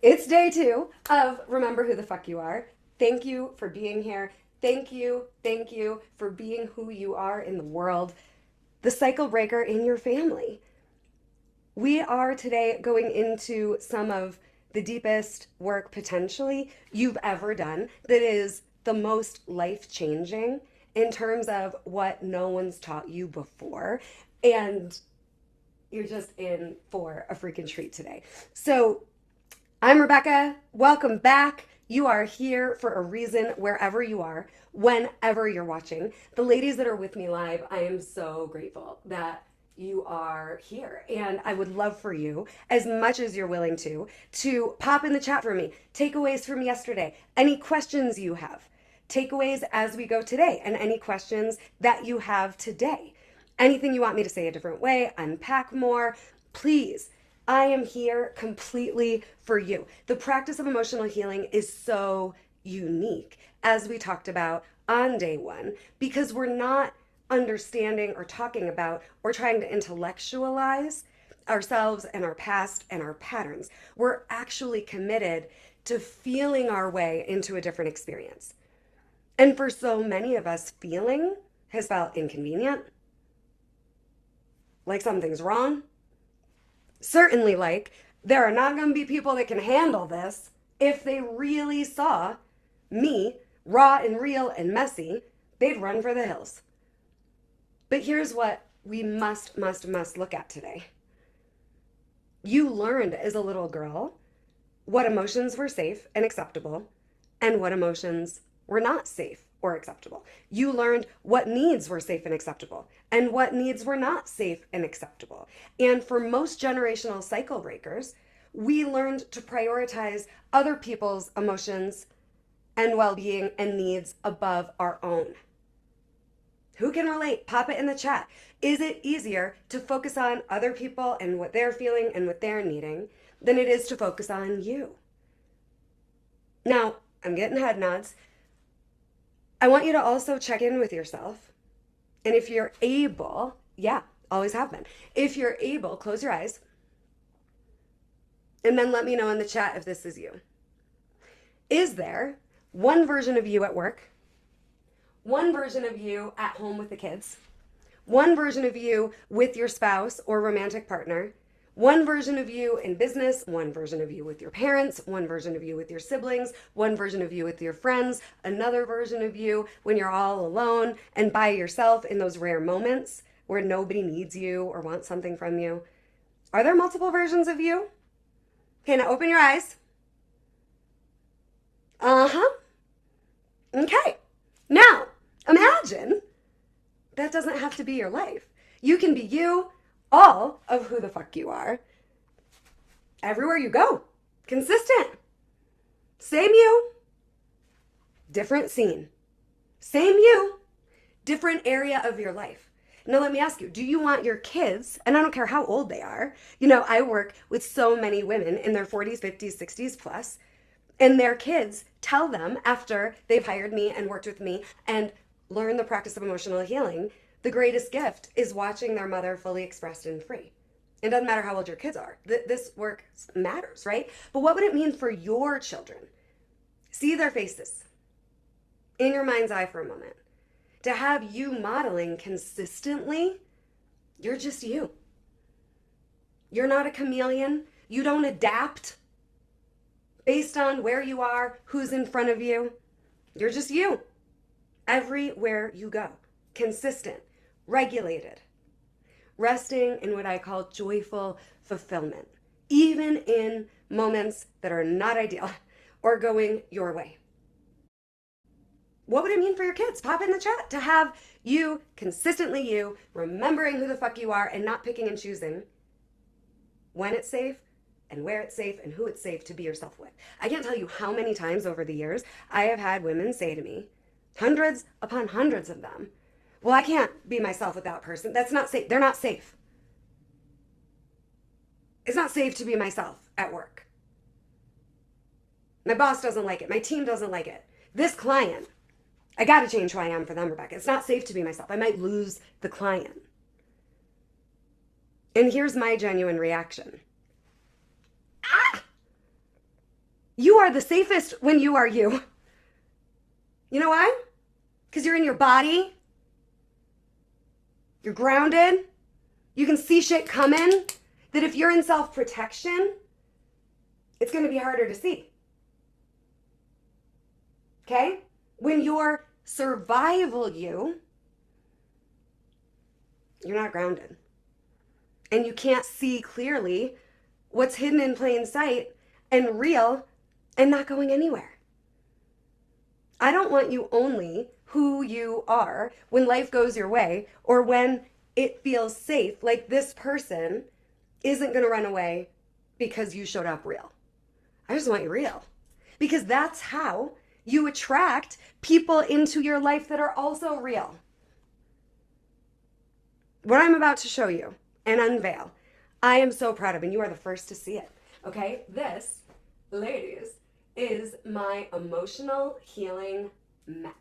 It's day 2 of Remember Who the Fuck You Are. Thank you for being here. Thank you for being who you are in the world, the cycle breaker in your family. We are today going into some of the deepest work potentially you've ever done that is the most life changing in terms of what no one's taught you before. And you're just in for a freaking treat today. So, I'm Rebeccah. Welcome back. You are here for a reason wherever you are, whenever you're watching. The ladies that are with me live, I am so grateful that you are here. And I would love for you, as much as you're willing to pop in the chat for me. Takeaways from yesterday, any questions you have, takeaways as we go today, and any questions that you have today. Anything you want me to say a different way, unpack more, please. I am here completely for you. The practice of emotional healing is so unique, as we talked about on day 1, because we're not understanding or talking about or trying to intellectualize ourselves and our past and our patterns. We're actually committed to feeling our way into a different experience. And for so many of us, feeling has felt inconvenient, like something's wrong. Certainly, like, there are not going to be people that can handle this if they really saw me, raw and real and messy, they'd run for the hills. But here's what we must look at today. You learned as a little girl what emotions were safe and acceptable and what emotions were not safe or acceptable. You learned what needs were safe and acceptable and what needs were not safe and acceptable. And for most generational cycle breakers, we learned to prioritize other people's emotions and well-being and needs above our own. Who can relate? Pop it in the chat. Is it easier to focus on other people and what they're feeling and what they're needing than it is to focus on you? Now, I'm getting head nods. I want you to also check in with yourself. And if you're able, yeah, always have been. If you're able, close your eyes. And then let me know in the chat if this is you. Is there one version of you at work, one version of you at home with the kids, one version of you with your spouse or romantic partner, one version of you in business, one version of you with your parents, one version of you with your siblings, one version of you with your friends, another version of you when you're all alone and by yourself in those rare moments where nobody needs you or wants something from you? Are there multiple versions of you? Okay, now open your eyes. Uh-huh. Okay. Now, imagine that doesn't have to be your life. You can be you, all of who the fuck you are, everywhere you go. Consistent. Same you, different scene. Same you, different area of your life. Now let me ask you, do you want your kids, and I don't care how old they are, I work with so many women in their 40s, 50s, 60s plus, and their kids tell them after they've hired me and worked with me and learned the practice of emotional healing, the greatest gift is watching their mother fully expressed and free. It doesn't matter how old your kids are. This work matters, right? But what would it mean for your children? See their faces in your mind's eye for a moment. To have you modeling consistently, you're just you. You're not a chameleon. You don't adapt based on where you are, who's in front of you. You're just you. Everywhere you go. Consistent, regulated, resting in what I call joyful fulfillment, even in moments that are not ideal or going your way. What would it mean for your kids? Pop in the chat to have you, consistently you, remembering who the fuck you are and not picking and choosing when it's safe and where it's safe and who it's safe to be yourself with. I can't tell you how many times over the years I have had women say to me, hundreds upon hundreds of them, well, I can't be myself with that person. That's not safe. They're not safe. It's not safe to be myself at work. My boss doesn't like it. My team doesn't like it. This client, I got to change who I am for them, Rebeccah. It's not safe to be myself. I might lose the client. And here's my genuine reaction. Ah! You are the safest when you are you. You know why? Because you're in your body. You're grounded. You can see shit coming. That if you're in self-protection, it's going to be harder to see. Okay? When you're survival you're not grounded. And you can't see clearly what's hidden in plain sight and real and not going anywhere. I don't want you only who you are when life goes your way or when it feels safe, like this person isn't going to run away because you showed up real. I just want you real. Because that's how you attract people into your life that are also real. What I'm about to show you and unveil, I am so proud of, and you are the first to see it. Okay? This, ladies, is my emotional healing map.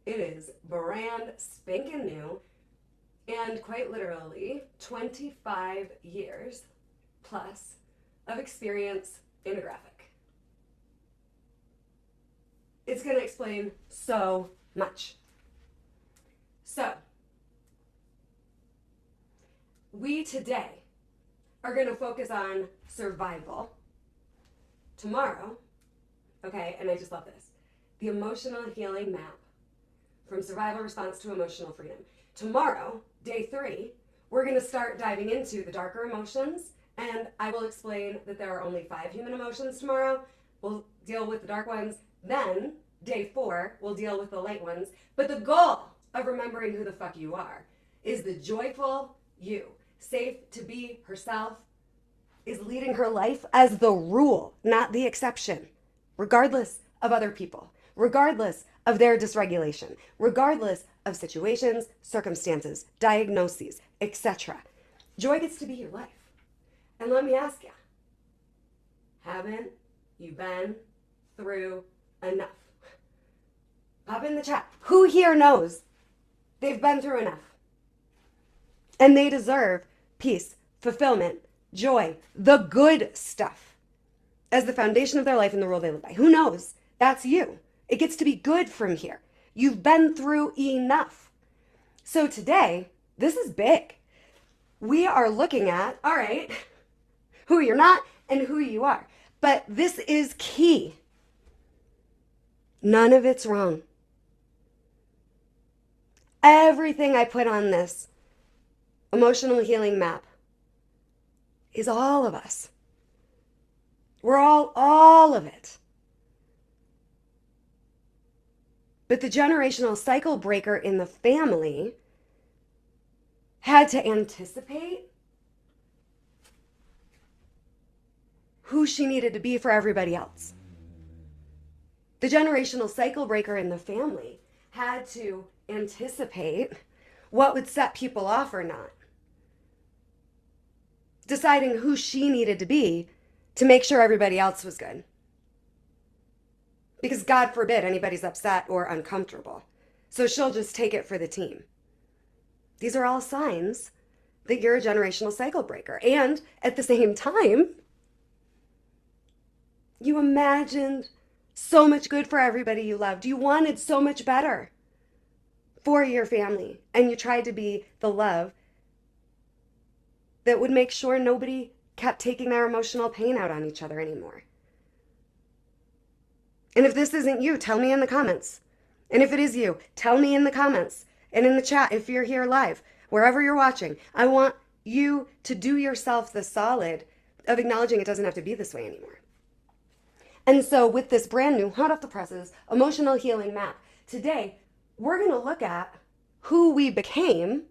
It is brand spanking new and quite literally 25 years plus of experience in a graphic. It's going to explain so much. So, we today are going to focus on survival. Tomorrow, okay, and I just love this, the emotional healing map from survival response to emotional freedom. Tomorrow, day 3, we're going to start diving into the darker emotions, and I will explain that there are only 5 human emotions tomorrow. We'll deal with the dark ones. Then, day 4, we'll deal with the light ones. But the goal of remembering who the fuck you are is the joyful you, safe to be herself, is leading her life as the rule, not the exception, regardless of other people, regardless of their dysregulation, regardless of situations, circumstances, diagnoses, etc. Joy gets to be your life. And let me ask you, haven't you been through enough? Pop in the chat. Who here knows they've been through enough? And they deserve peace, fulfillment, joy, the good stuff as the foundation of their life and the rule they live by. Who knows? That's you. It gets to be good from here. You've been through enough. So today, this is big. We are looking at, all right, who you're not and who you are. But this is key. None of it's wrong. Everything I put on this emotional healing map is all of us. We're all of it. But the generational cycle breaker in the family had to anticipate who she needed to be for everybody else. The generational cycle breaker in the family had to anticipate what would set people off or not. Deciding who she needed to be to make sure everybody else was good. Because God forbid anybody's upset or uncomfortable. So she'll just take it for the team. These are all signs that you're a generational cycle breaker. And at the same time, you imagined so much good for everybody you loved. You wanted so much better for your family. And you tried to be the love that would make sure nobody kept taking their emotional pain out on each other anymore. And if this isn't you, tell me in the comments. And if it is you, tell me in the comments and in the chat if you're here live, wherever you're watching. I want you to do yourself the solid of acknowledging it doesn't have to be this way anymore. And so with this brand new, hot off the presses, emotional healing map, today we're going to look at who we became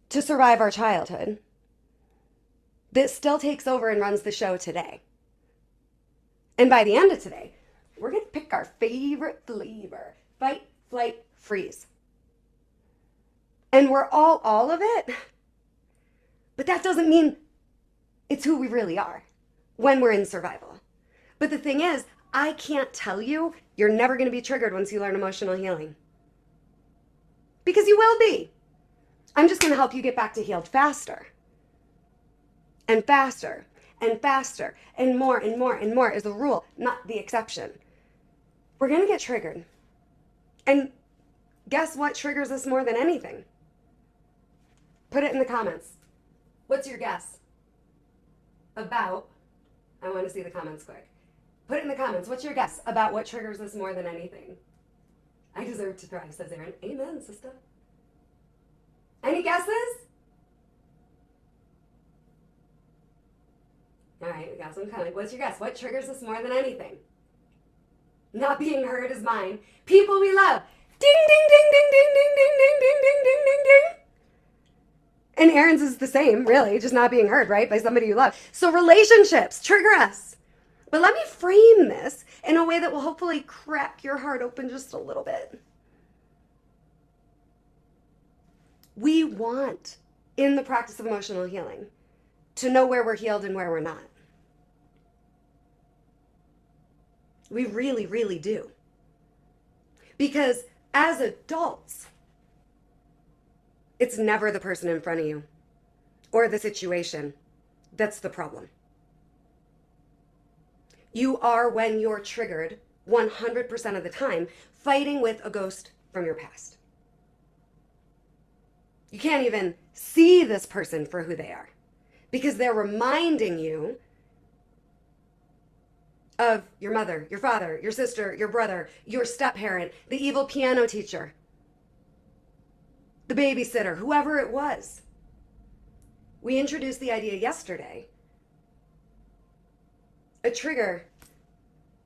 to survive our childhood that still takes over and runs the show today. And by the end of today, we're going to pick our favorite flavor. Fight, flight, freeze. And we're all of it. But that doesn't mean it's who we really are when we're in survival. But the thing is, I can't tell you you're never going to be triggered once you learn emotional healing. Because you will be. I'm just going to help you get back to healed faster. And faster. and faster and more and more and more is the rule, not the exception. We're going to get triggered. And guess what triggers us more than anything? Put it in the comments. What's your guess about, I want to see the comments quick. Put it in the comments. What's your guess about what triggers us more than anything? I deserve to thrive, says Aaron. Amen, sister. Any guesses? All right, we got some coming. What's your guess? What triggers us more than anything? Not being heard is mine. People we love. Ding, ding, ding, ding, ding, ding, ding, ding, ding, ding, ding, ding, ding. And Aaron's is the same, really, just not being heard, right, by somebody you love. So relationships trigger us. But let me frame this in a way that will hopefully crack your heart open just a little bit. We want, in the practice of emotional healing, to know where we're healed and where we're not. We really, really do. Because as adults, it's never the person in front of you or the situation that's the problem. You are, when you're triggered, 100% of the time, fighting with a ghost from your past. You can't even see this person for who they are because they're reminding you of your mother, your father, your sister, your brother, your step-parent, the evil piano teacher, the babysitter, whoever it was. We introduced the idea yesterday. A trigger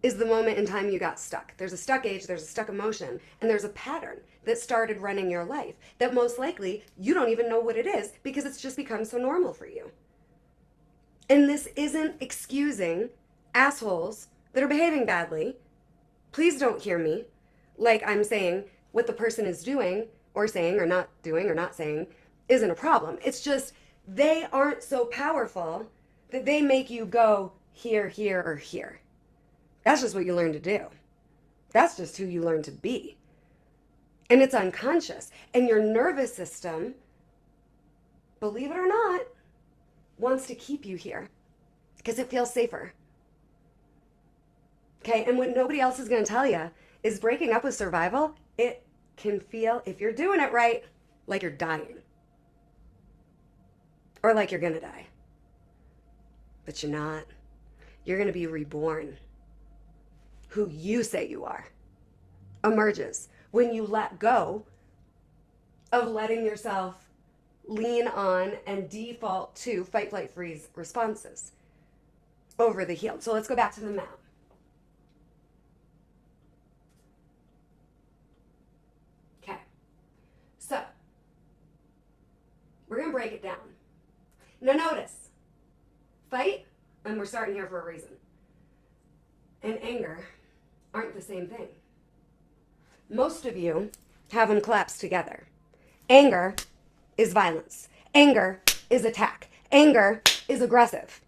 is the moment in time you got stuck. There's a stuck age, there's a stuck emotion, and there's a pattern that started running your life that most likely you don't even know what it is because it's just become so normal for you. And this isn't excusing assholes that are behaving badly. Please don't hear me like I'm saying what the person is doing or saying or not doing or not saying isn't a problem. It's just they aren't so powerful that they make you go here, here, or here. That's just what you learn to do. That's just who you learn to be. And it's unconscious. And your nervous system, believe it or not, wants to keep you here because it feels safer. Okay, and what nobody else is going to tell you is breaking up with survival, it can feel, if you're doing it right, like you're dying. Or like you're going to die. But you're not. You're going to be reborn. Who you say you are emerges when you let go of letting yourself lean on and default to fight, flight, freeze responses over the healed. So let's go back to the map. Okay. So we're going to break it down. Now notice, fight, and we're starting here for a reason, and anger aren't the same thing. Most of you have them collapsed together. Anger is violence. Anger is attack. Anger is aggressive.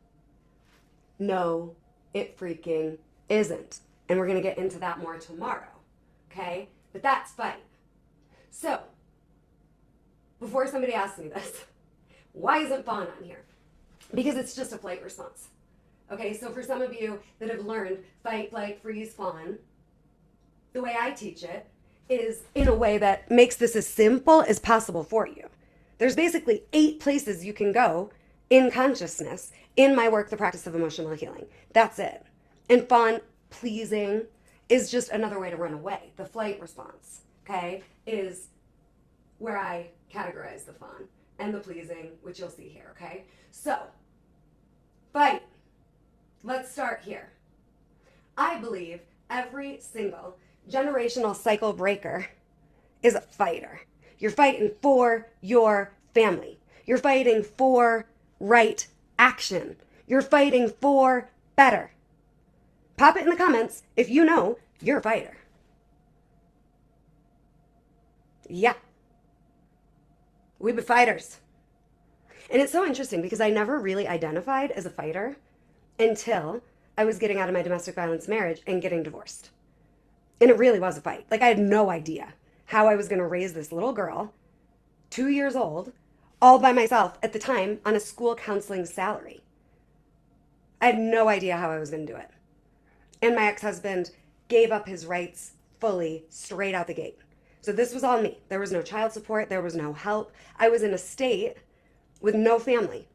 No, it freaking isn't. And we're going to get into that more tomorrow. Okay? But that's fight. So, before somebody asks me this, why isn't fawn on here? Because it's just a flight response. Okay, so for some of you that have learned fight, flight, freeze, fawn, the way I teach it is in a way that makes this as simple as possible for you. There's basically 8 places you can go in consciousness in my work, The Practice of Emotional Healing. That's it. And fawn, pleasing, is just another way to run away. The flight response, okay, is where I categorize the fawn. And the pleasing, which you'll see here, okay? So, fight. Let's start here. I believe every single generational cycle breaker is a fighter. You're fighting for your family. You're fighting for right action. You're fighting for better. Pop it in the comments if you know you're a fighter. Yeah. We be fighters. And it's so interesting because I never really identified as a fighter until I was getting out of my domestic violence marriage and getting divorced. And it really was a fight. Like, I had no idea how I was going to raise this little girl, 2 years old, all by myself at the time on a school counseling salary. I had no idea how I was going to do it. And my ex-husband gave up his rights fully straight out the gate. So this was all me. There was no child support. There was no help. I was in a state with no family.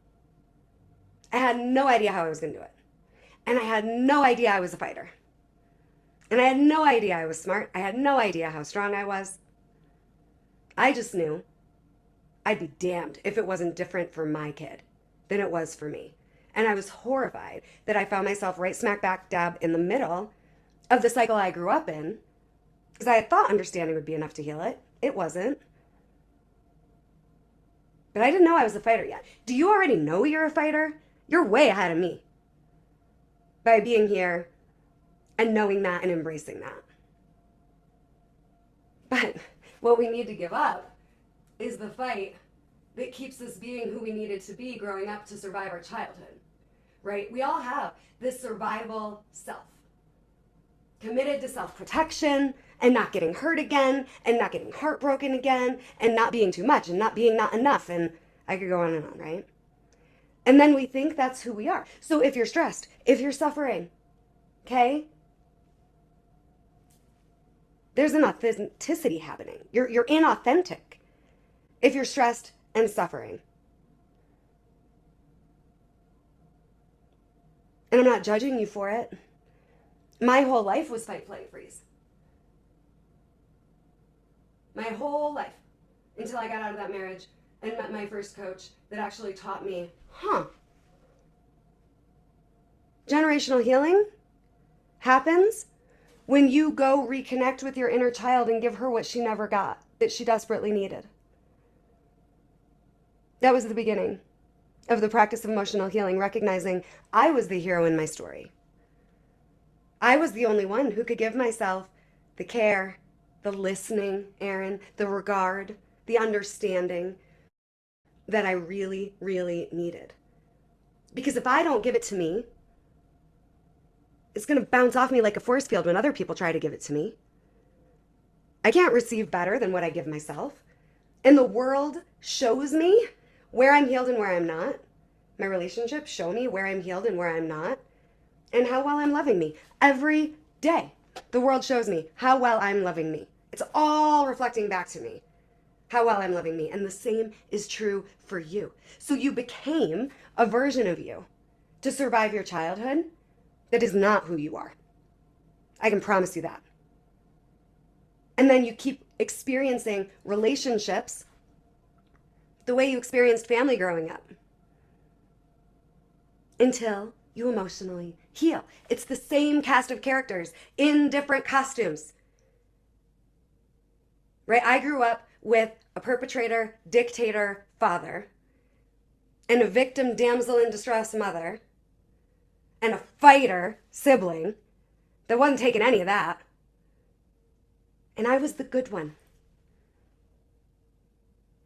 I had no idea how I was going to do it. And I had no idea I was a fighter. And I had no idea I was smart. I had no idea how strong I was. I just knew I'd be damned if it wasn't different for my kid than it was for me. And I was horrified that I found myself right smack back dab in the middle of the cycle I grew up in, because I had thought understanding would be enough to heal it. It wasn't. But I didn't know I was a fighter yet. Do you already know you're a fighter? You're way ahead of me by being here and knowing that and embracing that. But what we need to give up is the fight that keeps us being who we needed to be growing up to survive our childhood, right? We all have this survival self, committed to self-protection and not getting hurt again and not getting heartbroken again and not being too much and not being not enough. And I could go on, right? And then we think that's who we are. So if you're stressed, if you're suffering, okay, there's an authenticity happening. You're inauthentic if you're stressed and suffering. And I'm not judging you for it. My whole life was fight, flight, freeze. My whole life, until I got out of that marriage and met my first coach that actually taught me, generational healing happens when you go reconnect with your inner child and give her what she never got, that she desperately needed. That was the beginning of the practice of emotional healing, recognizing I was the hero in my story. I was the only one who could give myself the care, the listening, Aaron, the regard, the understanding that I really, really needed. Because if I don't give it to me, it's going to bounce off me like a force field when other people try to give it to me. I can't receive better than what I give myself. And the world shows me where I'm healed and where I'm not. My relationships show me where I'm healed and where I'm not. And how well I'm loving me. Every day, the world shows me how well I'm loving me. It's all reflecting back to me how well I'm loving me. And the same is true for you. So you became a version of you to survive your childhood that is not who you are. I can promise you that. And then you keep experiencing relationships the way you experienced family growing up until you emotionally heal. It's the same cast of characters in different costumes. Right? I grew up with a perpetrator, dictator father, and a victim, damsel in distress mother, and a fighter sibling that wasn't taking any of that. And I was the good one.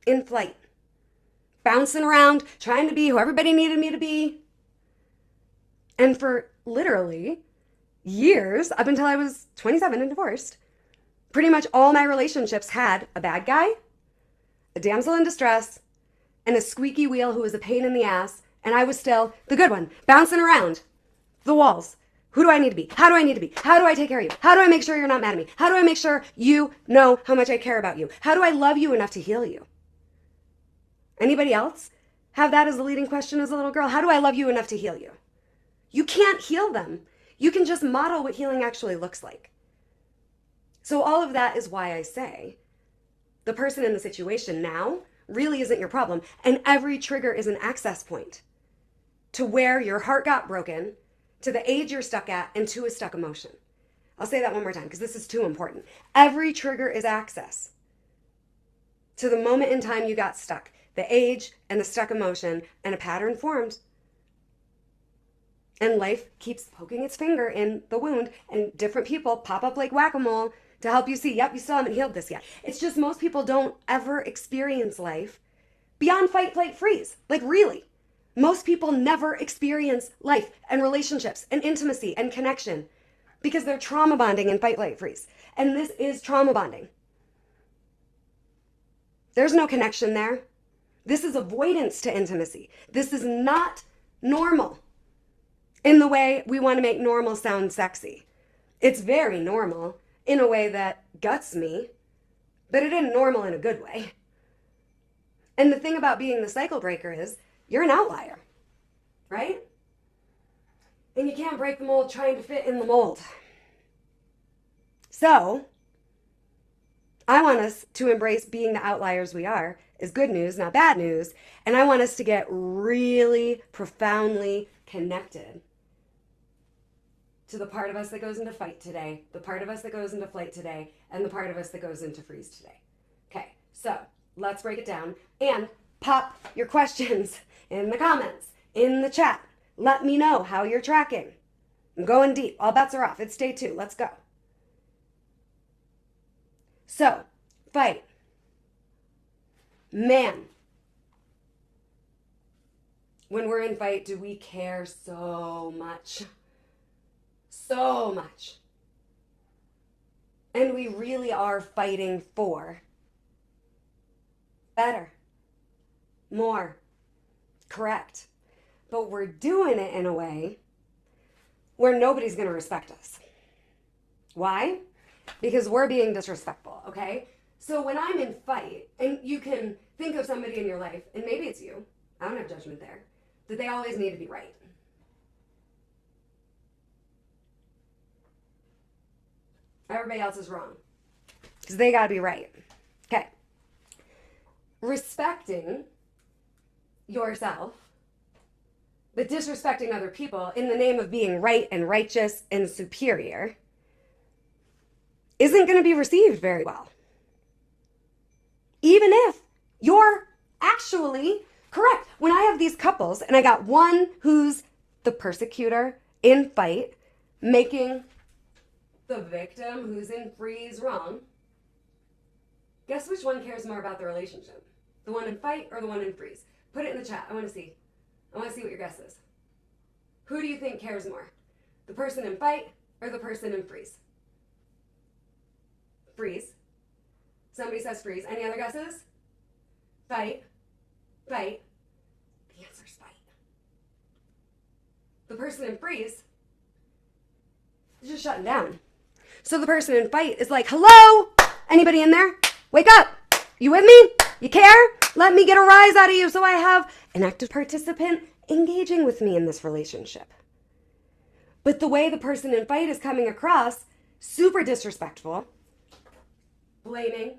In flight. Bouncing around, trying to be who everybody needed me to be. And for literally years, up until I was 27 and divorced, pretty much all my relationships had a bad guy, a damsel in distress, and a squeaky wheel who was a pain in the ass, and I was still the good one, bouncing around the walls. Who do I need to be? How do I need to be? How do I take care of you? How do I make sure you're not mad at me? How do I make sure you know how much I care about you? How do I love you enough to heal you? Anybody else have that as a leading question as a little girl? How do I love you enough to heal you? You can't heal them. You can just model what healing actually looks like. So all of that is why I say the person in the situation now really isn't your problem. And every trigger is an access point to where your heart got broken, to the age you're stuck at, and to a stuck emotion. I'll say that one more time because this is too important. Every trigger is access to the moment in time you got stuck, the age and the stuck emotion, and a pattern formed. And life keeps poking its finger in the wound, and different people pop up like whack-a-mole to help you see, yep, you still haven't healed this yet. It's just most people don't ever experience life beyond fight, flight, freeze. Like really. Most people never experience life and relationships and intimacy and connection because they're trauma bonding in fight, flight, freeze. And this is trauma bonding. There's no connection there. This is avoidance to intimacy. This is not normal. in the way we want to make normal sound sexy. It's very normal in a way that guts me, but it isn't normal in a good way. And the thing about being the cycle breaker is you're an outlier, right? And you can't break the mold trying to fit in the mold. So, I want us to embrace being the outliers we are is good news, not bad news. And I want us to get really profoundly connected to the part of us that goes into fight today, the part of us that goes into flight today, and the part of us that goes into freeze today. Okay, so let's break it down and pop your questions in the comments, in the chat. Let me know how you're tracking. I'm going deep. All bets are off. It's day 2. Let's go. So, fight. Man, when we're in fight, do we care so much? So much. And we really are fighting for better, more, correct. But we're doing it in a way where nobody's going to respect us. Why? Because we're being disrespectful, okay? So when I'm in fight, and you can think of somebody in your life, and maybe it's you, I don't have judgment there, that they always need to be right. Everybody else is wrong. Because they got to be right. Okay. Respecting yourself, but disrespecting other people in the name of being right and righteous and superior isn't going to be received very well. Even if you're actually correct. When I have these couples and I got one who's the persecutor in fight, making the victim who's in freeze wrong, guess which one cares more about the relationship? The one in fight or the one in freeze? Put it in the chat. I want to see. I want to see what your guess is. Who do you think cares more? The person in fight or the person in freeze? Freeze. Somebody says freeze. Any other guesses? Fight. Fight. The answer's fight. The person in freeze is just shutting down. So the person in fight is like, hello? Anybody in there? Wake up. You with me? You care? Let me get a rise out of you so I have an active participant engaging with me in this relationship. But the way the person in fight is coming across, super disrespectful, blaming,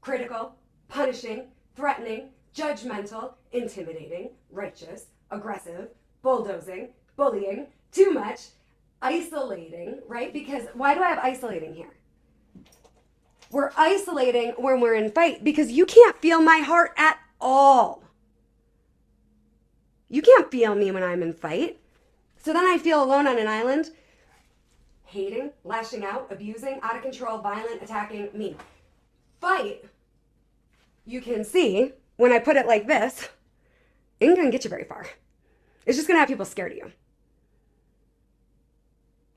critical, punishing, threatening, judgmental, intimidating, righteous, aggressive, bulldozing, bullying, too much, isolating, right? Because why do I have isolating here? We're isolating when we're in fight because you can't feel my heart at all. You can't feel me when I'm in fight. So then I feel alone on an island, hating, lashing out, abusing, out of control, violent, attacking, mean. Fight, you can see, when I put it like this, it ain't gonna get you very far. It's just gonna have people scared of you.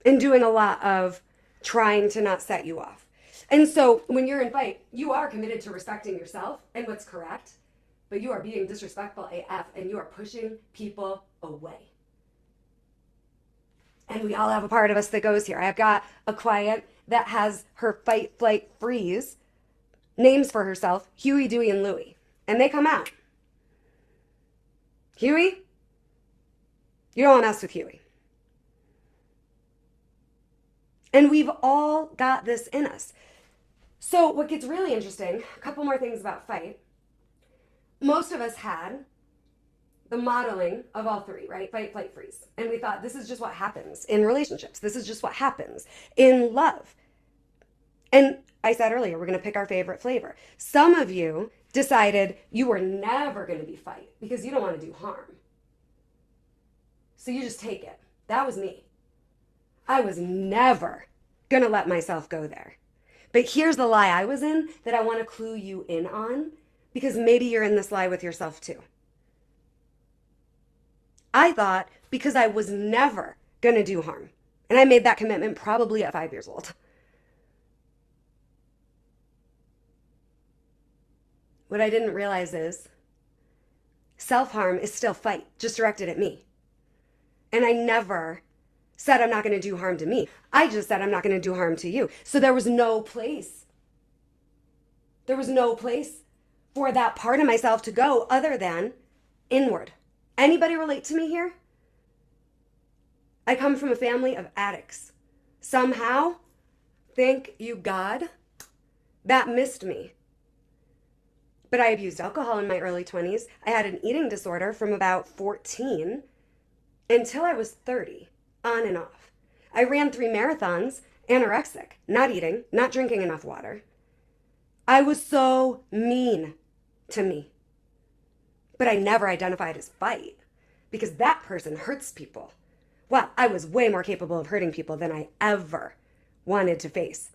And doing a lot of trying to not set you off. And so when you're in fight, you are committed to respecting yourself and what's correct, but you are being disrespectful AF and you are pushing people away. And we all have a part of us that goes here. I've got a client that has her fight, flight, freeze names for herself, Huey, Dewey, and Louie. And they come out. Huey, you don't want to mess with Huey. And we've all got this in us. So what gets really interesting, a couple more things about fight. Most of us had the modeling of all three, right? Fight, flight, freeze. And we thought this is just what happens in relationships. This is just what happens in love. And I said earlier, we're going to pick our favorite flavor. Some of you decided you were never going to be fight because you don't want to do harm. So you just take it. That was me. I was never going to let myself go there. But here's the lie I was in that I want to clue you in on because maybe you're in this lie with yourself too. I thought because I was never going to do harm, and I made that commitment probably at 5 years old. What I didn't realize is self-harm is still fight, just directed at me. And I never said I'm not going to do harm to me. I just said I'm not going to do harm to you. So there was no place. There was no place for that part of myself to go other than inward. Anybody relate to me here? I come from a family of addicts. Somehow, thank you God, that missed me. But I abused alcohol in my early 20s. I had an eating disorder from about 14 until I was 30, on and off. I ran 3 marathons, anorexic, not eating, not drinking enough water. I was so mean to me. But I never identified as fight because that person hurts people. Well, I was way more capable of hurting people than I ever wanted to face.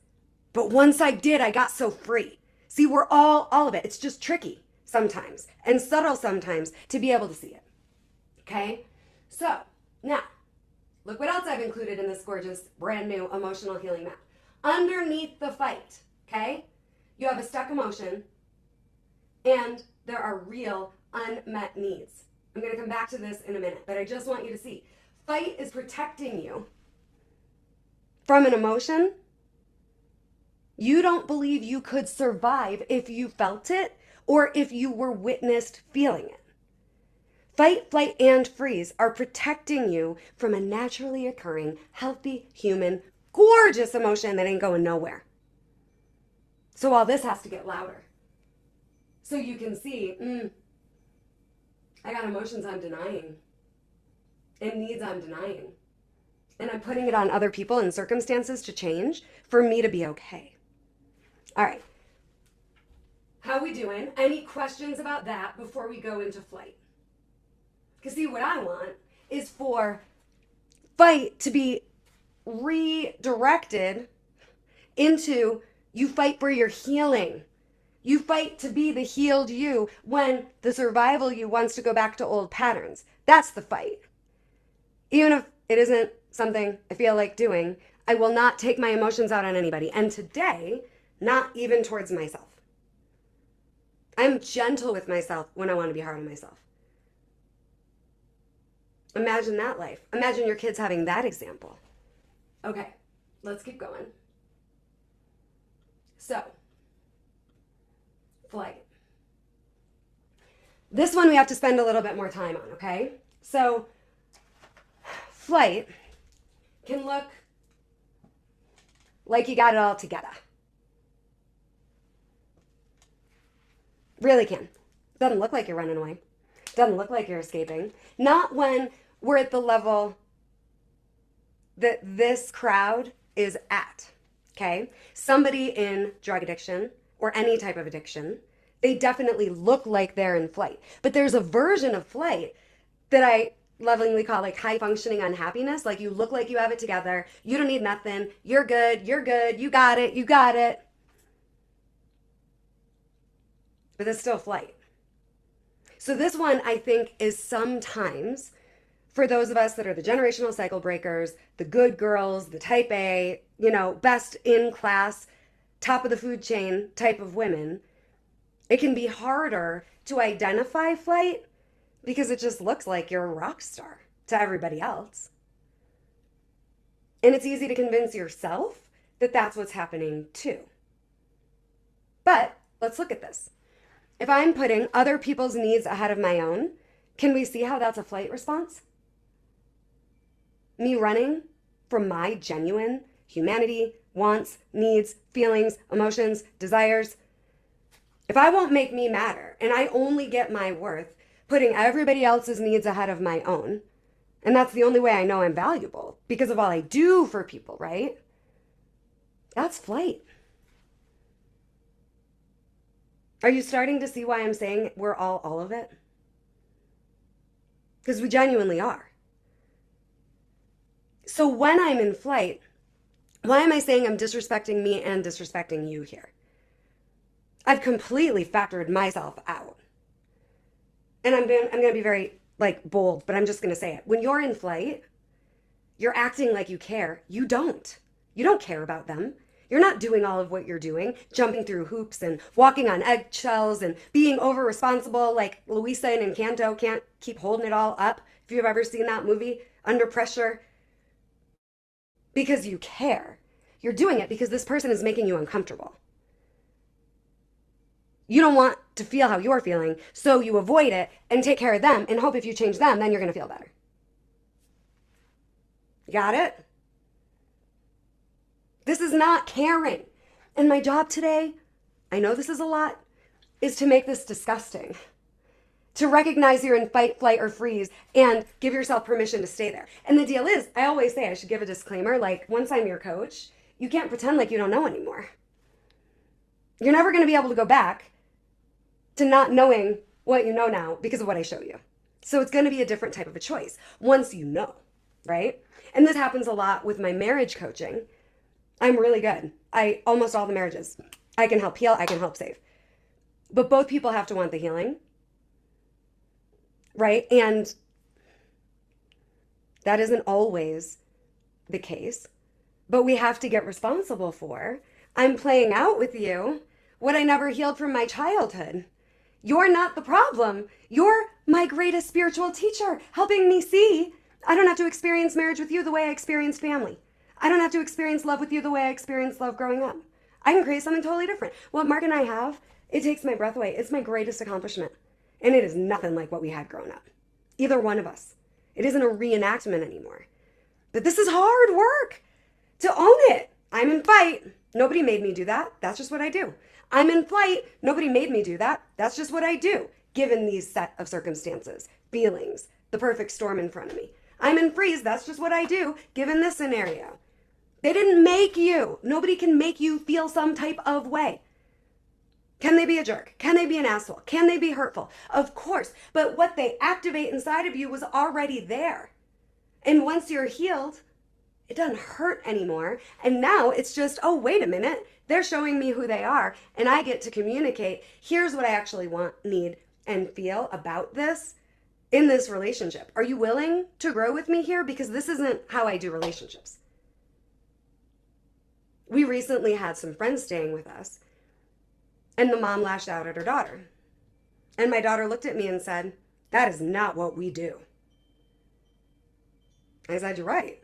But once I did, I got so free. See, we're all of it. It's just tricky sometimes and subtle sometimes to be able to see it. Okay? So, now, look what else I've included in this gorgeous, brand new emotional healing map. Underneath the fight, okay, you have a stuck emotion and there are real unmet needs. I'm going to come back to this in a minute, but I just want you to see. Fight is protecting you from an emotion you don't believe you could survive if you felt it or if you were witnessed feeling it. Fight, flight, and freeze are protecting you from a naturally occurring, healthy, human, gorgeous emotion that ain't going nowhere. So all this has to get louder. So you can see, I got emotions I'm denying and needs I'm denying. And I'm putting it on other people and circumstances to change for me to be okay. All right. How we doing? Any questions about that before we go into flight? Because see, what I want is for fight to be redirected into you fight for your healing. You fight to be the healed you when the survival you wants to go back to old patterns. That's the fight. Even if it isn't something I feel like doing, I will not take my emotions out on anybody. And today, not even towards myself. I'm gentle with myself when I want to be hard on myself. Imagine that life. Imagine your kids having that example. Okay, let's keep going. So, flight. This one we have to spend a little bit more time on, okay? So, flight can look like you got it all together. Really can. Doesn't look like you're running away. Doesn't look like you're escaping. Not when we're at the level that this crowd is at, okay? Somebody in drug addiction or any type of addiction, they definitely look like they're in flight. But there's a version of flight that I lovingly call like high functioning unhappiness. Like you look like you have it together. You don't need nothing. You're good. You're good. You got it. You got it. But it's still flight. So this one, I think, is sometimes for those of us that are the generational cycle breakers, the good girls, the type A, best in class, top of the food chain type of women, it can be harder to identify flight because it just looks like you're a rock star to everybody else. And it's easy to convince yourself that that's what's happening too. But let's look at this. If I'm putting other people's needs ahead of my own, can we see how that's a flight response? Me running from my genuine humanity, wants, needs, feelings, emotions, desires. If I won't make me matter and I only get my worth putting everybody else's needs ahead of my own, and that's the only way I know I'm valuable because of all I do for people, right? That's flight. Are you starting to see why I'm saying we're all of it? Because we genuinely are. So when I'm in flight, why am I saying I'm disrespecting me and disrespecting you here? I've completely factored myself out. And I'm going to be very bold, but I'm just going to say it. When you're in flight, you're acting like you care. You don't. You don't care about them. You're not doing all of what you're doing, jumping through hoops and walking on eggshells and being over responsible like Luisa in Encanto can't keep holding it all up. If you've ever seen that movie, Under Pressure, because you care. You're doing it because this person is making you uncomfortable. You don't want to feel how you're feeling, so you avoid it and take care of them and hope if you change them, then you're going to feel better. You got it? This is not caring. And my job today, I know this is a lot, is to make this disgusting. To recognize you're in fight, flight, or freeze and give yourself permission to stay there. And the deal is, I always say, I should give a disclaimer, like, once I'm your coach, you can't pretend like you don't know anymore. You're never going to be able to go back to not knowing what you know now because of what I show you. So it's going to be a different type of a choice once you know, right? And this happens a lot with my marriage coaching. I'm really good. Almost all the marriages, I can help heal, I can help save. But both people have to want the healing, right? And that isn't always the case, but we have to get responsible for. I'm playing out with you what I never healed from my childhood. You're not the problem. You're my greatest spiritual teacher, helping me see I don't have to experience marriage with you the way I experienced family. I don't have to experience love with you the way I experienced love growing up. I can create something totally different. What Mark and I have, it takes my breath away. It's my greatest accomplishment. And it is nothing like what we had growing up. Either one of us. It isn't a reenactment anymore. But this is hard work to own it. I'm in fight. Nobody made me do that. That's just what I do. I'm in flight. Nobody made me do that. That's just what I do, given these set of circumstances, feelings, the perfect storm in front of me. I'm in freeze. That's just what I do, given this scenario. They didn't make you. Nobody can make you feel some type of way. Can they be a jerk? Can they be an asshole? Can they be hurtful? Of course. But what they activate inside of you was already there. And once you're healed, it doesn't hurt anymore. And now it's just, oh, wait a minute. They're showing me who they are. And I get to communicate. Here's what I actually want, need, and feel about this in this relationship. Are you willing to grow with me here? Because this isn't how I do relationships. We recently had some friends staying with us, and the mom lashed out at her daughter. And my daughter looked at me and said, "That is not what we do." I said, "You're right."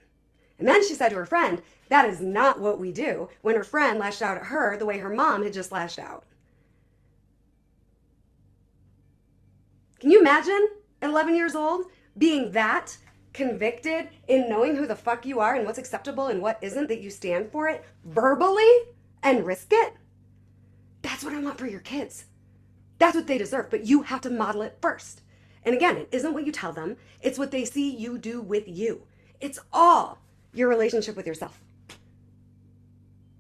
And then she said to her friend, "That is not what we do," when her friend lashed out at her the way her mom had just lashed out. Can you imagine at 11 years old being that convicted in knowing who the fuck you are and what's acceptable and what isn't, that you stand for it verbally and risk it? That's what I want for your kids. That's what they deserve, but you have to model it first. And again, it isn't what you tell them, it's what they see you do with you. It's all your relationship with yourself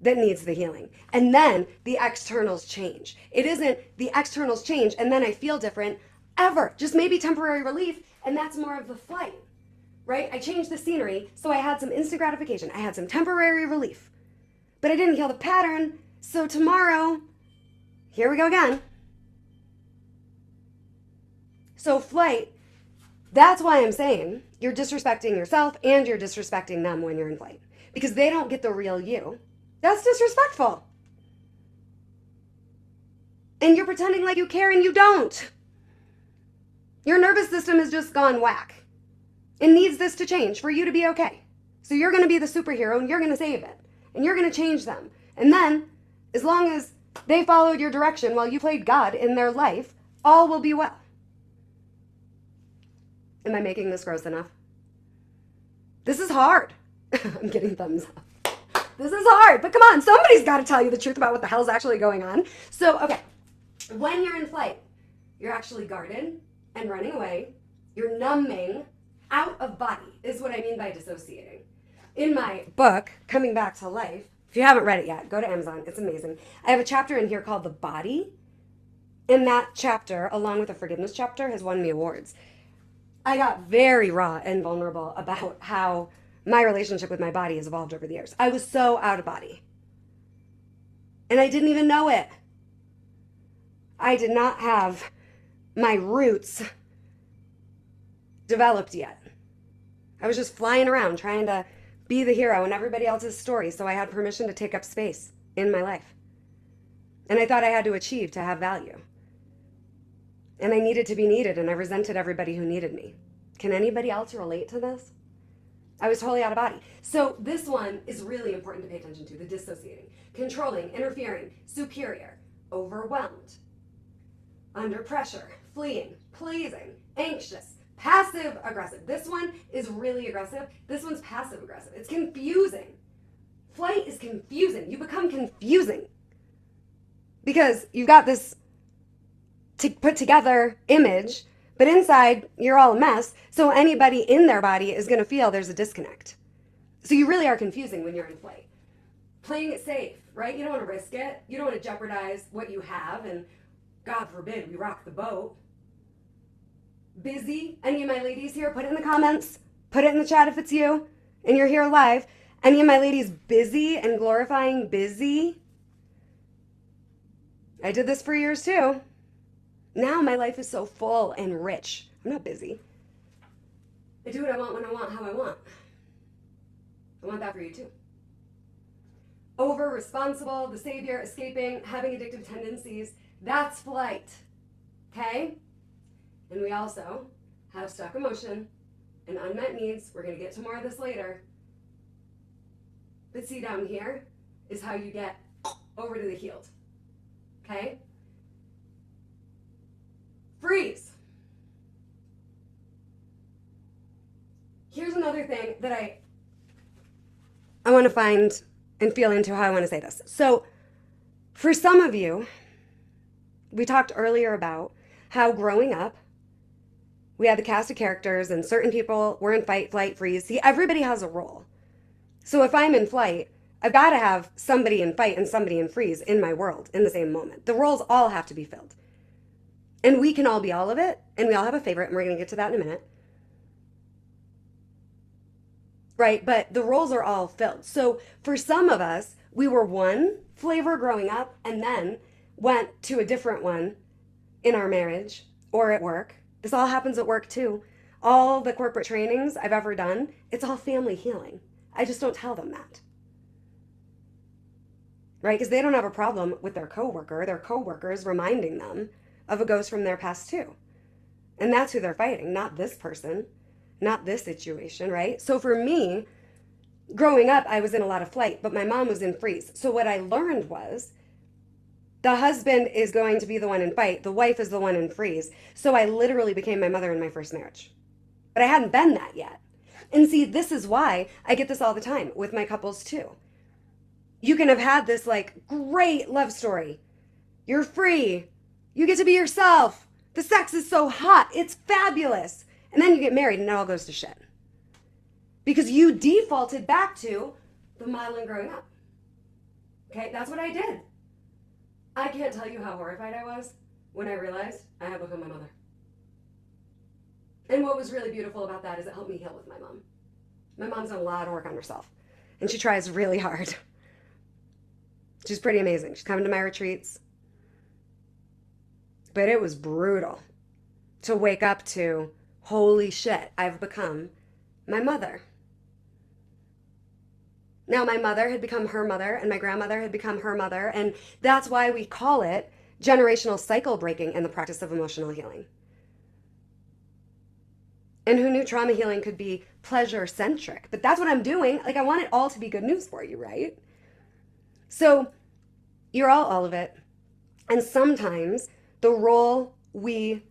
that needs the healing. And then the externals change. It isn't the externals change and then I feel different ever. Just maybe temporary relief, and that's more of the flight, right? I changed the scenery, so I had some instant gratification. I had some temporary relief, but I didn't heal the pattern. So tomorrow, here we go again. So flight, that's why I'm saying you're disrespecting yourself and you're disrespecting them when you're in flight, because they don't get the real you. That's disrespectful. And you're pretending like you care and you don't. Your nervous system has just gone whack. It needs this to change for you to be okay. So you're going to be the superhero and you're going to save it. And you're going to change them. And then, as long as they followed your direction while you played God in their life, all will be well. Am I making this gross enough? This is hard. I'm getting thumbs up. This is hard, but come on, somebody's got to tell you the truth about what the hell's actually going on. So, okay, when you're in flight, you're actually guarded and running away. You're numbing out of body is what I mean by dissociating. In my book, Coming Back to Life, if you haven't read it yet, go to Amazon. It's amazing. I have a chapter in here called The Body. And that chapter, along with the forgiveness chapter, has won me awards. I got very raw and vulnerable about how my relationship with my body has evolved over the years. I was so out of body. And I didn't even know it. I did not have my roots developed yet. I was just flying around trying to be the hero in everybody else's story, so I had permission to take up space in my life. And I thought I had to achieve to have value. And I needed to be needed, and I resented everybody who needed me. Can anybody else relate to this? I was totally out of body. So this one is really important to pay attention to, the dissociating, controlling, interfering, superior, overwhelmed, under pressure, fleeing, pleasing, anxious, passive aggressive. This one is really aggressive. This one's passive aggressive. It's confusing. Flight is confusing. You become confusing because you've got this put together image, but inside you're all a mess. So anybody in their body is going to feel there's a disconnect. So you really are confusing when you're in flight. Playing it safe, right? You don't want to risk it. You don't want to jeopardize what you have, and God forbid we rock the boat. Busy. Any of my ladies here, put it in the comments. Put it in the chat if it's you and you're here live. Any of my ladies busy and glorifying busy? I did this for years too. Now my life is so full and rich. I'm not busy. I do what I want, when I want, how I want. I want that for you too. Over responsible, the savior, escaping, having addictive tendencies. That's flight. Okay? And we also have stuck emotion and unmet needs. We're going to get to more of this later. But see, down here is how you get over to the healed. Okay? Freeze. Here's another thing that I want to find and feel into how I want to say this. So for some of you, we talked earlier about how growing up, we had the cast of characters and certain people were in fight, flight, freeze. See, everybody has a role. So if I'm in flight, I've got to have somebody in fight and somebody in freeze in my world in the same moment. The roles all have to be filled. And we can all be all of it, and we all have a favorite, and we're going to get to that in a minute. Right? But the roles are all filled. So for some of us, we were one flavor growing up and then went to a different one in our marriage or at work. This all happens at work too. All the corporate trainings I've ever done, it's all family healing. I just don't tell them that. Right? Because they don't have a problem with their coworker. Their coworker is reminding them of a ghost from their past too. And that's who they're fighting, not this person, not this situation, right? So for me, growing up, I was in a lot of flight, but my mom was in freeze. So what I learned was the husband is going to be the one in fight. The wife is the one in freeze. So I literally became my mother in my first marriage. But I hadn't been that yet. And see, this is why I get this all the time with my couples too. You can have had this like great love story. You're free. You get to be yourself. The sex is so hot. It's fabulous. And then you get married and it all goes to shit. Because you defaulted back to the modeling growing up. Okay, that's what I did. I can't tell you how horrified I was when I realized I had become my mother. And what was really beautiful about that is it helped me heal with my mom. My mom's done a lot of work on herself. And she tries really hard. She's pretty amazing. She's coming to my retreats. But it was brutal to wake up to, holy shit, I've become my mother. Now my mother had become her mother and my grandmother had become her mother. And that's why we call it generational cycle breaking in the practice of emotional healing. And who knew trauma healing could be pleasure centric? But that's what I'm doing. Like, I want it all to be good news for you, right? So you're all of it. And sometimes the role we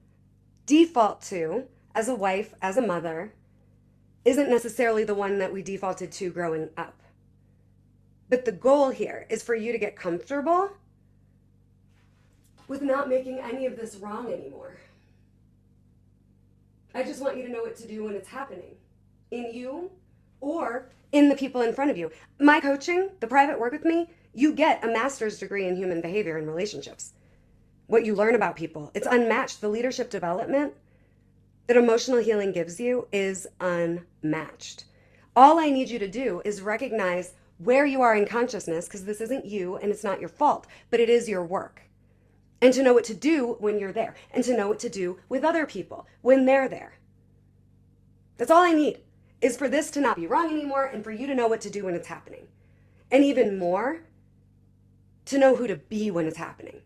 default to as a wife, as a mother, isn't necessarily the one that we defaulted to growing up. But the goal here is for you to get comfortable with not making any of this wrong anymore. I just want you to know what to do when it's happening in you or in the people in front of you. My coaching, the private work with me, you get a master's degree in human behavior and relationships. What you learn about people, it's unmatched. The leadership development that emotional healing gives you is unmatched. All I need you to do is recognize where you are in consciousness, because this isn't you and it's not your fault, but it is your work. And to know what to do when you're there, and to know what to do with other people when they're there. That's all I need, is for this to not be wrong anymore and for you to know what to do when it's happening. And even more, to know who to be when it's happening.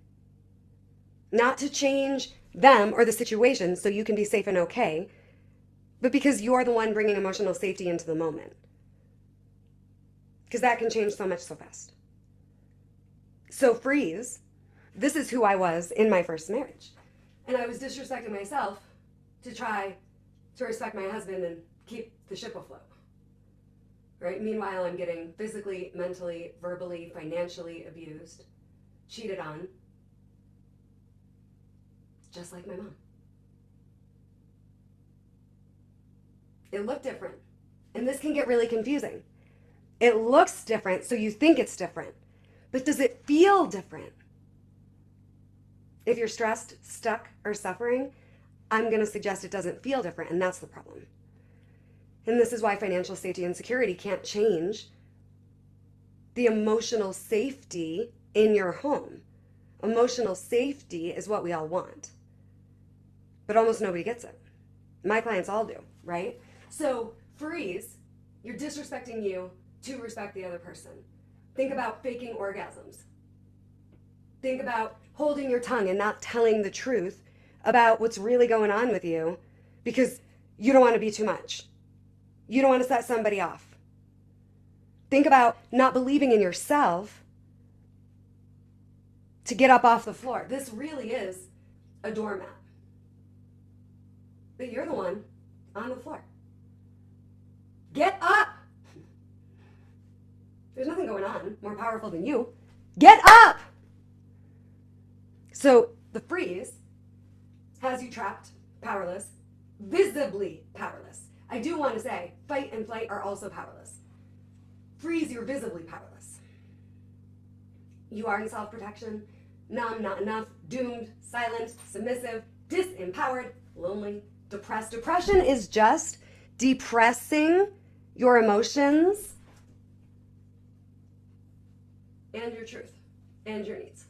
Not to change them or the situation so you can be safe and okay, but because you're the one bringing emotional safety into the moment. Because that can change so much so fast. So freeze. This is who I was in my first marriage. And I was disrespecting myself to try to respect my husband and keep the ship afloat. Right? Meanwhile, I'm getting physically, mentally, verbally, financially abused, cheated on, just like my mom. It looked different. And this can get really confusing. It looks different, so you think it's different. But does it feel different? If you're stressed, stuck, or suffering, I'm going to suggest it doesn't feel different, and that's the problem. And this is why financial safety and security can't change the emotional safety in your home. Emotional safety is what we all want. But almost nobody gets it. My clients all do, right? So freeze, you're disrespecting you to respect the other person. Think about faking orgasms. Think about holding your tongue and not telling the truth about what's really going on with you because you don't want to be too much. You don't want to set somebody off. Think about not believing in yourself to get up off the floor. This really is a doormat. But you're the one on the floor. Get up! There's nothing going on more powerful than you. Get up! So the freeze has you trapped, powerless, visibly powerless. I do want to say, fight and flight are also powerless. Freeze, you're visibly powerless. You are in self-protection, numb, not enough, doomed, silent, submissive, disempowered, lonely, depressed. Depression is just depressing your emotions and your truth and your needs.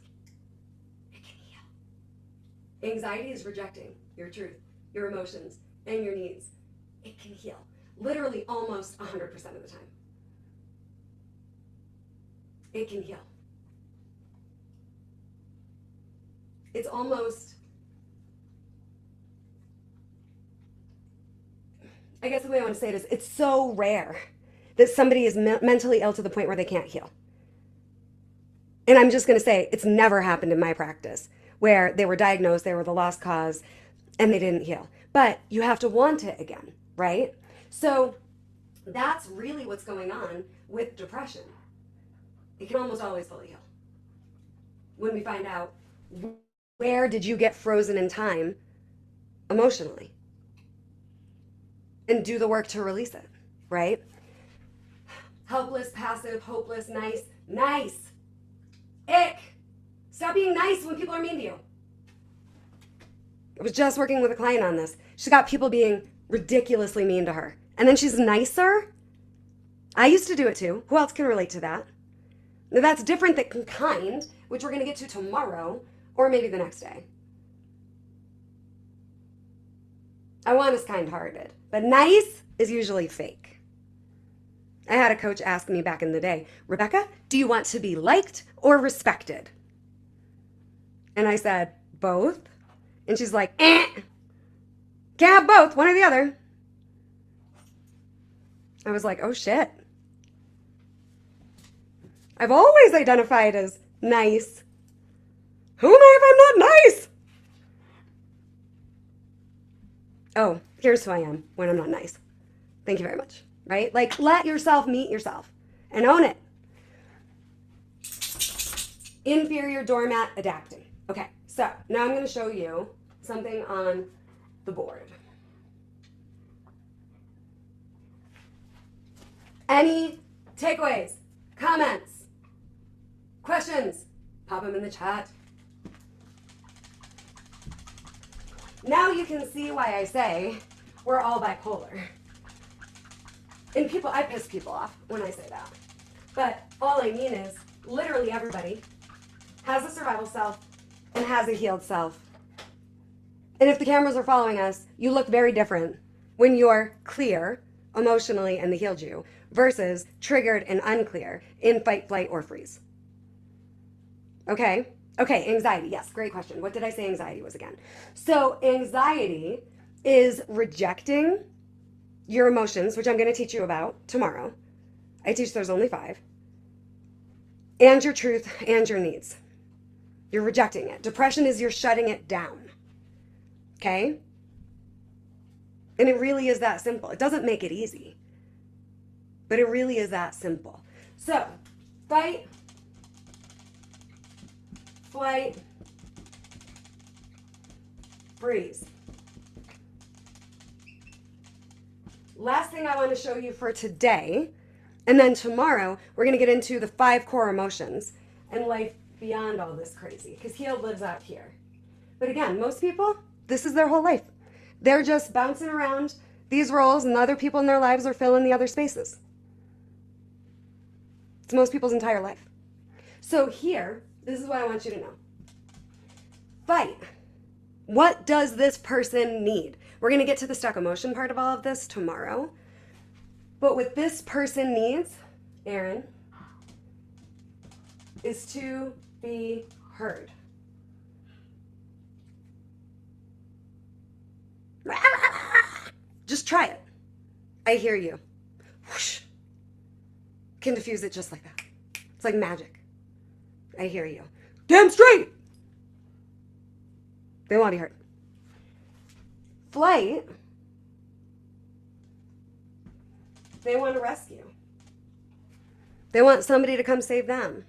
It can heal. Anxiety is rejecting your truth, your emotions, and your needs. It can heal. Literally almost 100% of the time. It can heal. It's almost, I guess the way I want to say it is, it's so rare that somebody is mentally ill to the point where they can't heal. And I'm just going to say, it's never happened in my practice where they were diagnosed, they were the lost cause, and they didn't heal. But you have to want it again, right? So that's really what's going on with depression. It can almost always fully heal. When we find out, where did you get frozen in time emotionally? And do the work to release it, right? Helpless, passive, hopeless, nice. Nice. Ick. Stop being nice when people are mean to you. I was just working with a client on this. She's got people being ridiculously mean to her. And then she's nicer. I used to do it too. Who else can relate to that? Now that's different than kind, which we're going to get to tomorrow, or maybe the next day. I want us kind-hearted, but nice is usually fake. I had a coach ask me back in the day, Rebeccah, do you want to be liked or respected? And I said, both. And she's like, Can't have both, one or the other. I was like, oh shit. I've always identified as nice. Who am I if I'm not nice? Oh, here's who I am when I'm not nice. Thank you very much, right? Like, let yourself meet yourself and own it. Inferior doormat adapting. Okay, so now I'm going to show you something on the board. Any takeaways, comments, questions? Pop them in the chat. Now you can see why I say we're all bipolar. And I piss people off when I say that. But all I mean is literally everybody has a survival self and has a healed self. And if the cameras are following us, you look very different when you're clear emotionally and the healed you versus triggered and unclear in fight, flight, or freeze. Okay? Okay, anxiety. Yes, great question. What did I say anxiety was again? So anxiety is rejecting your emotions, which I'm going to teach you about tomorrow. I teach there's only 5. And your truth and your needs. You're rejecting it. Depression is you're shutting it down. Okay? And it really is that simple. It doesn't make it easy, but it really is that simple. So, fight, flight, freeze. Last thing I want to show you for today, and then tomorrow, we're going to get into the 5 core emotions and life beyond all this crazy, because healed lives out here. But again, most people, this is their whole life. They're just bouncing around these roles, and the other people in their lives are filling the other spaces. It's most people's entire life. So here, this is what I want you to know. Fight. What does this person need? We're going to get to the stuck emotion part of all of this tomorrow. But what this person needs, Aaron, is to be heard. Just try it. I hear you. Whoosh. Can diffuse it just like that. It's like magic. I hear you. Damn straight. They want to be heard. Flight. They want to rescue. They want somebody to come save them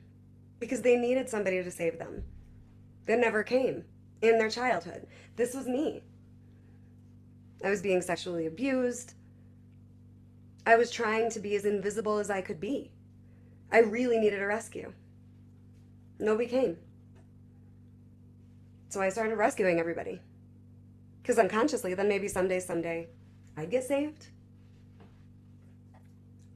because they needed somebody to save them. That never came in their childhood. This was me. I was being sexually abused. I was trying to be as invisible as I could be. I really needed a rescue. Nobody came. So I started rescuing everybody. Because unconsciously, then maybe someday, I'd get saved.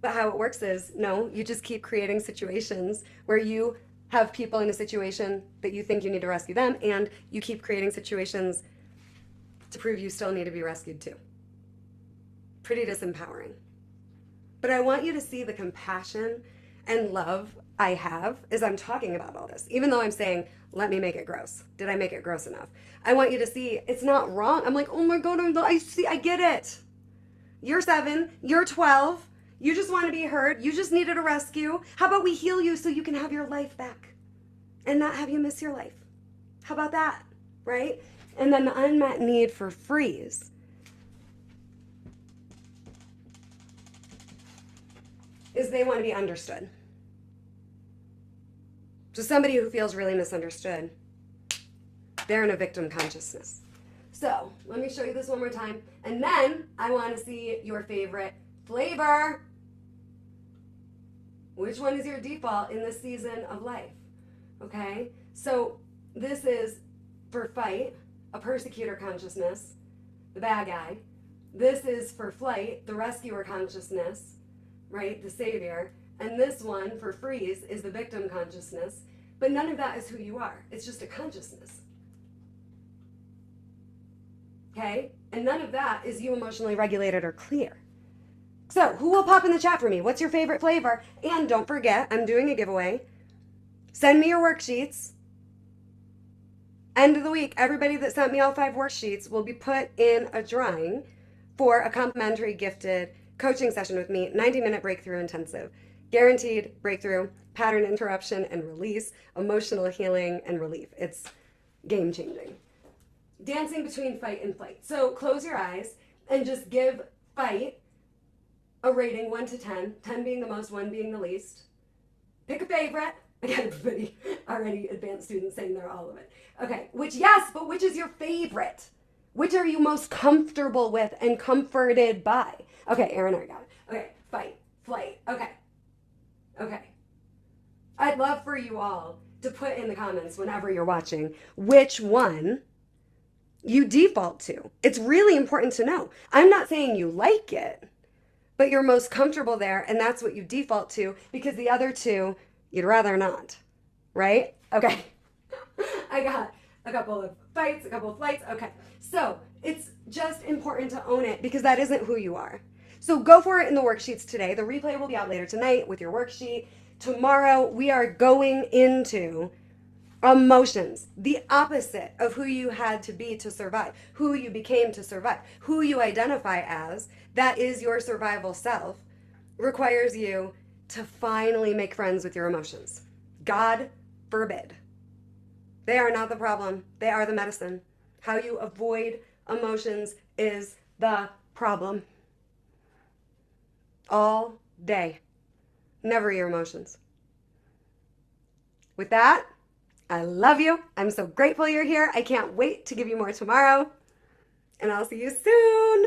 But how it works is, no, you just keep creating situations where you have people in a situation that you think you need to rescue them, and you keep creating situations to prove you still need to be rescued too. Pretty disempowering. But I want you to see the compassion and love I have as I'm talking about all this. Even though I'm saying, let me make it gross. Did I make it gross enough? I want you to see it's not wrong. I'm like, oh my God, I get it. You're 7, you're 12. You just want to be heard. You just needed a rescue. How about we heal you so you can have your life back and not have you miss your life? How about that, right? And then the unmet need for freeze is they want to be understood. So somebody who feels really misunderstood, they're in a victim consciousness. So let me show you this one more time. And then I want to see your favorite flavor. Which one is your default in this season of life? Okay? So this is for fight, a persecutor consciousness, the bad guy. This is for flight, the rescuer consciousness, right? The savior. And this one for freeze is the victim consciousness. But none of that is who you are. It's just a consciousness. Okay? And none of that is you emotionally regulated or clear. So, who will pop in the chat for me? What's your favorite flavor? And don't forget, I'm doing a giveaway. Send me your worksheets. End of the week, everybody that sent me all 5 worksheets will be put in a drawing for a complimentary gifted coaching session with me, 90-minute breakthrough intensive. Guaranteed breakthrough, pattern interruption and release, emotional healing and relief. It's game changing. Dancing between fight and flight. So close your eyes and just give fight a rating 1 to 10, 10 being the most, 1 being the least. Pick a favorite. I got everybody already advanced students saying they're all of it. Okay, which is your favorite? Which are you most comfortable with and comforted by? Okay, Aaron already got it. Okay, fight, flight, okay. I'd love for you all to put in the comments whenever you're watching which one you default to. It's really important to know. I'm not saying you like it, but you're most comfortable there, and that's what you default to, because the other 2, you'd rather not, right? Okay. I got a couple of fights, a couple of flights. Okay. So it's just important to own it, because that isn't who you are. So go for it in the worksheets today. The replay will be out later tonight with your worksheet. Tomorrow we are going into Emotions, the opposite of who you had to be to survive, who you became to survive, who you identify as, that is your survival self, requires you to finally make friends with your emotions. God forbid. They are not the problem, they are the medicine. How you avoid emotions is the problem. All day. Never your emotions. With that, I love you. I'm so grateful you're here. I can't wait to give you more tomorrow. And I'll see you soon.